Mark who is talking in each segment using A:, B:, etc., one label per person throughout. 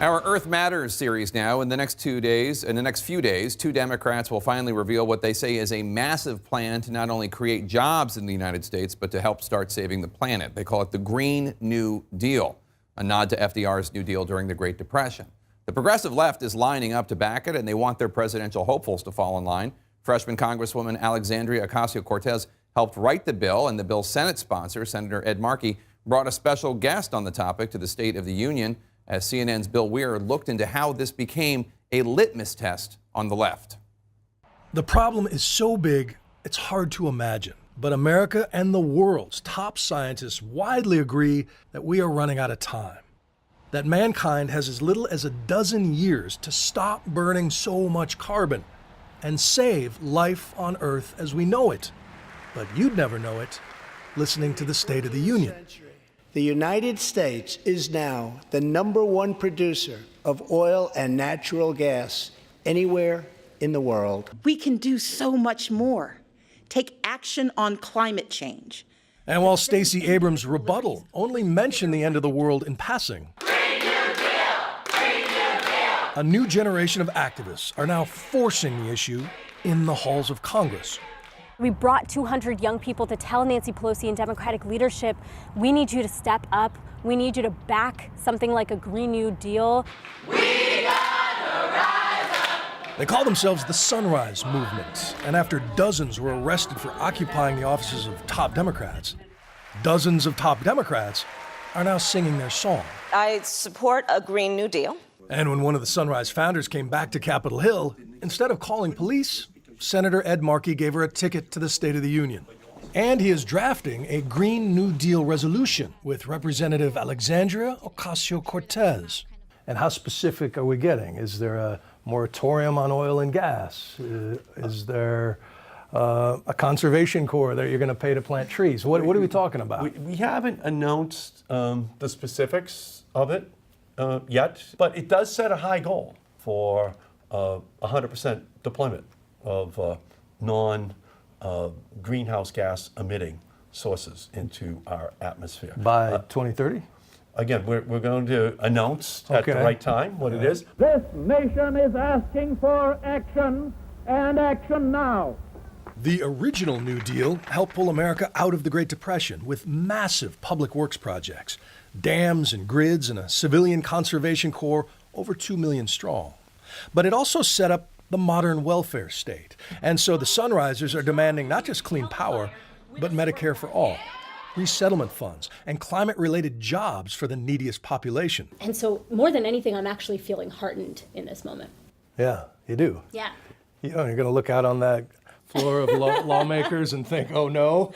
A: Our Earth Matters series now. In the next few days, two Democrats will finally reveal what they say is a massive plan to not only create jobs in the United States, but to help start saving the planet. They call it the Green New Deal, a nod to FDR's New Deal during the Great Depression. The progressive left is lining up to back it, and they want their presidential hopefuls to fall in line. Freshman Congresswoman Alexandria Ocasio-Cortez helped write the bill, and the bill's Senate sponsor, Senator Ed Markey, brought a special guest on the topic to the State of the Union as CNN's Bill Weir looked into how this became a litmus test on the left.
B: The problem is so big, it's hard to imagine. But America and the world's top scientists widely agree that we are running out of time. That mankind has as little as a dozen years to stop burning so much carbon and save life on Earth as we know it. But you'd never know it listening to the State of the Union.
C: The United States is now the #1 producer of oil and natural gas anywhere in the world.
D: We can do so much more. Take action on climate change.
B: And while Stacey Abrams' rebuttal only mentioned the end of the world in passing, a new generation of activists are now forcing the issue in the halls of Congress.
E: We brought 200 young people to tell Nancy Pelosi and Democratic leadership, we need you to step up. We need you to back something like a Green New Deal.
F: We gotta rise up.
B: They call themselves the Sunrise Movement. And after dozens were arrested for occupying the offices of top Democrats, dozens of top Democrats are now singing their song.
G: I support a Green New Deal.
B: And when one of the Sunrise founders came back to Capitol Hill, instead of calling police, Senator Ed Markey gave her a ticket to the State of the Union. And he is drafting a Green New Deal resolution with Representative Alexandria Ocasio-Cortez. And how specific are we getting? Is there a moratorium on oil and gas? Is there a conservation corps that you're going to pay to plant trees? What are we talking about?
H: We haven't announced the specifics of it yet, but it does set a high goal for 100% deployment of non-greenhouse gas emitting sources into our atmosphere.
B: By 2030?
H: Again, we're going to announce at the right time what it is.
I: This nation is asking for action, and action now.
B: The original New Deal helped pull America out of the Great Depression with massive public works projects, dams and grids, and a civilian conservation corps over 2 million strong. But it also set up the modern welfare state. And so the Sunrisers are demanding not just clean power, but Medicare for all, resettlement funds, and climate-related jobs for the neediest population.
E: And so more than anything, I'm actually feeling heartened in this moment.
B: Yeah, you do.
E: Yeah.
B: You know, you're going to look out on that floor of lawmakers and think, oh no,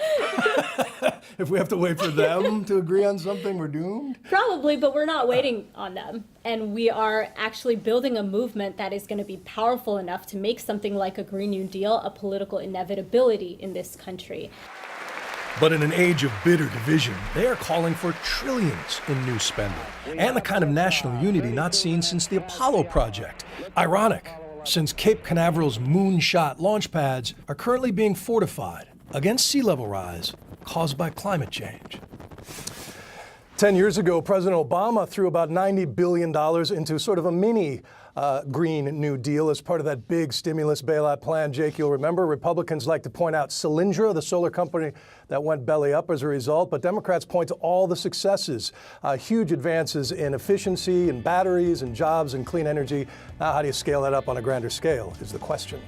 B: if we have to wait for them to agree on something, we're doomed?
E: Probably, but we're not waiting on them. And we are actually building a movement that is going to be powerful enough to make something like a Green New Deal a political inevitability in this country.
B: But in an age of bitter division, they are calling for trillions in new spending and the kind of national unity not seen since the Apollo project. Ironic, since Cape Canaveral's moonshot launch pads are currently being fortified against sea level rise caused by climate change. 10 years ago, President Obama threw about $90 billion into sort of a mini Green New Deal as part of that big stimulus bailout plan. Jake, you'll remember Republicans like to point out Solyndra, the solar company that went belly up as a result, but Democrats point to all the successes, huge advances in efficiency and batteries and jobs and clean energy. Now, how do you scale that up on a grander scale is the question.